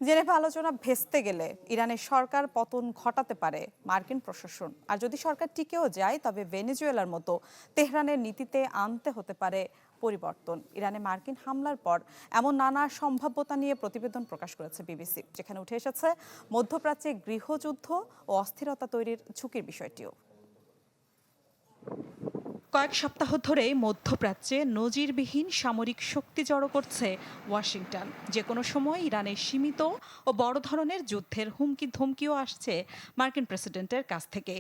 Geneva আলোচনা ভেস্তে গেলে ইরানের সরকার পতন ঘটাতে পারে মার্কিন প্রশাসন। আর যদি সরকার টিকেও যায় তবে ভেনেজুয়েলার মতো তেহরানের নীতিতে আনতে হতে পারে পরিবর্তন। ইরানে মার্কিন হামলার পর এমন নানা সম্ভাব্যতা নিয়ে প্রতিবেদন প্রকাশ করেছে বিবিসি, যেখানে উঠে এসেছে মধ্যপ্রাচ্যে গৃহযুদ্ধ ও অস্থিরতা তৈরির ঝুঁকির বিষয়টিও। কয়েক সপ্তাহ ধরে মধ্যপ্রাচ্যে নজিরবিহীন সামরিক শক্তি জড়ো করছে ওয়াশিংটন। যে কোনো সময় ইরানের সীমিত ও বড় ধরনের যুদ্ধের হুমকি ধমকিও আসছে মার্কিন প্রেসিডেন্টের কাছ থেকে।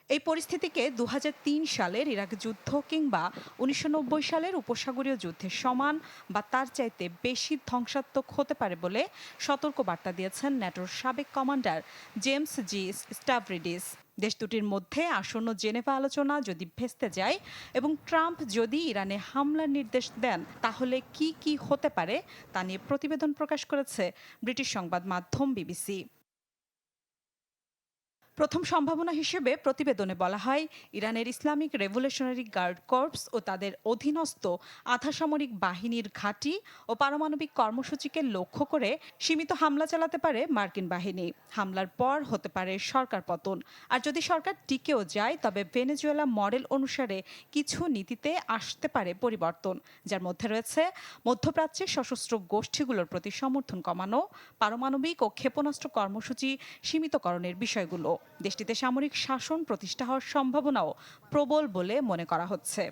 এই পরিস্থিতিকে ২০০৩ সালের ইরাক যুদ্ধ কিংবা ১৯৯০ সালের উপসাগরীয় যুদ্ধের সমান বা তার চাইতে বেশি ধ্বংসাত্মক হতে পারে বলে সতর্ক বার্তা দিয়েছেন ন্যাটোর সাবেক কমান্ডার জেমস জি স্টাভরিডিস। দেশ দুটির মধ্যে আসন্ন জেনেভা আলোচনা যদি ভেস্তে যায় এবং ট্রাম্প যদি ইরানে হামলার নির্দেশ দেন, তাহলে কি কি হতে পারে তা নিয়ে প্রতিবেদন প্রকাশ করেছে ব্রিটিশ সংবাদ মাধ্যম বিবিসি। প্রথম সম্ভাবনা হিসেবে প্রতিবেদনে বলা হয়, ইরানের ইসলামিক রেভলিউশনারি গার্ড কর্পস ও তাদের অধীনস্থ আধাসামরিক বাহিনীর ঘাঁটি ও পারমাণবিক কর্মসূচিকে লক্ষ্য করে সীমিত হামলা চালাতে পারে মার্কিন বাহিনী। হামলার পর হতে পারে সরকার পতন। আর যদি সরকার টিকেও যায় তবে ভেনেজুয়েলা মডেল অনুসারে কিছু নীতিতে আসতে পারে পরিবর্তন, যার মধ্যে রয়েছে মধ্যপ্রাচ্যে সশস্ত্র গোষ্ঠীগুলোর প্রতি সমর্থন কমানো, পারমাণবিক ও ক্ষেপণাস্ত্র কর্মসূচি সীমিতকরণের বিষয়গুলো। দেশটিতে সামরিক শাসন প্রতিষ্ঠা হওয়ার সম্ভাবনাও প্রবল বলে মনে করা হচ্ছে।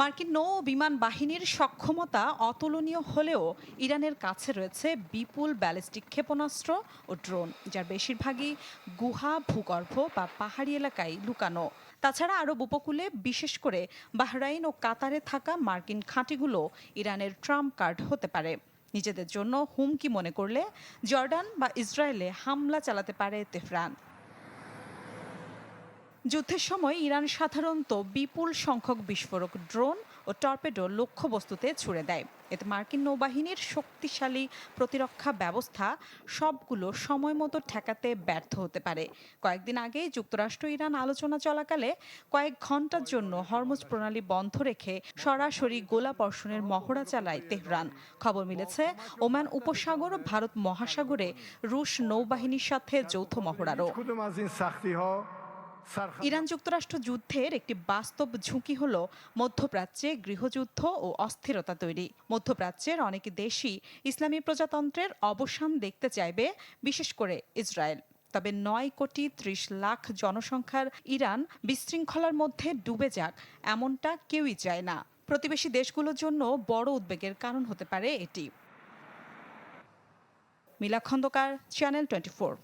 মার্কিন নৌ বিমান বাহিনীর সক্ষমতা অতুলনীয় হলেও ইরানের কাছে রয়েছে বিপুল ব্যালিস্টিক ক্ষেপণাস্ত্র ও ড্রোন, যার বেশিরভাগই গুহা, ভূগর্ভ বা পাহাড়ি এলাকায় লুকানো। তাছাড়া আরব উপকূলে, বিশেষ করে বাহরাইন ও কাতারে থাকা মার্কিন ঘাঁটিগুলো ইরানের ট্রাম্প কার্ড হতে পারে। নিজেদের জন্য হুমকি মনে করলে জর্ডান বা ইসরায়েলে হামলা চালাতে পারে তেহরান। যুদ্ধের সময় ইরান সাধারণত বিপুল সংখ্যক বিস্ফোরক ড্রোন ও টর্পেডো লক্ষ্যবস্তুতে ছুড়ে দেয়। এতে মার্কিন নৌবাহিনীর শক্তিশালী প্রতিরক্ষা ব্যবস্থা সবগুলো সময় মতো ঠেকাতে ব্যর্থ হতে পারে। কয়েকদিন আগেই যুক্তরাষ্ট্র ইরান আলোচনা চলাকালে কয়েক ঘন্টার জন্য হরমুজ প্রণালী বন্ধ রেখে সরাসরি গোলাবর্ষণের মহড়া চালায় তেহরান। খবর মিলেছে ওমান উপসাগর ও ভারত মহাসাগরে রুশ নৌবাহিনীর সাথে যৌথ মহড়ারও। ইরান যুক্তরাষ্ট্র যুদ্ধের একটি বাস্তব ঝুঁকি হল মধ্যপ্রাচ্যে গৃহযুদ্ধ ও অস্থিরতা তৈরি। মধ্যপ্রাচ্যের অনেক দেশই ইসলামী প্রজাতন্ত্রের অবসান দেখতে চাইবে, বিশেষ করে ইসরায়েল। তবে ৯,৩০,০০,০০০ জনসংখ্যার ইরান বিশৃঙ্খলার মধ্যে ডুবে যাক, এমনটা কেউই চায় না। প্রতিবেশী দেশগুলোর জন্য বড় উদ্বেগের কারণ হতে পারে এটি। মিলা খন্দকার, চ্যানেল 24।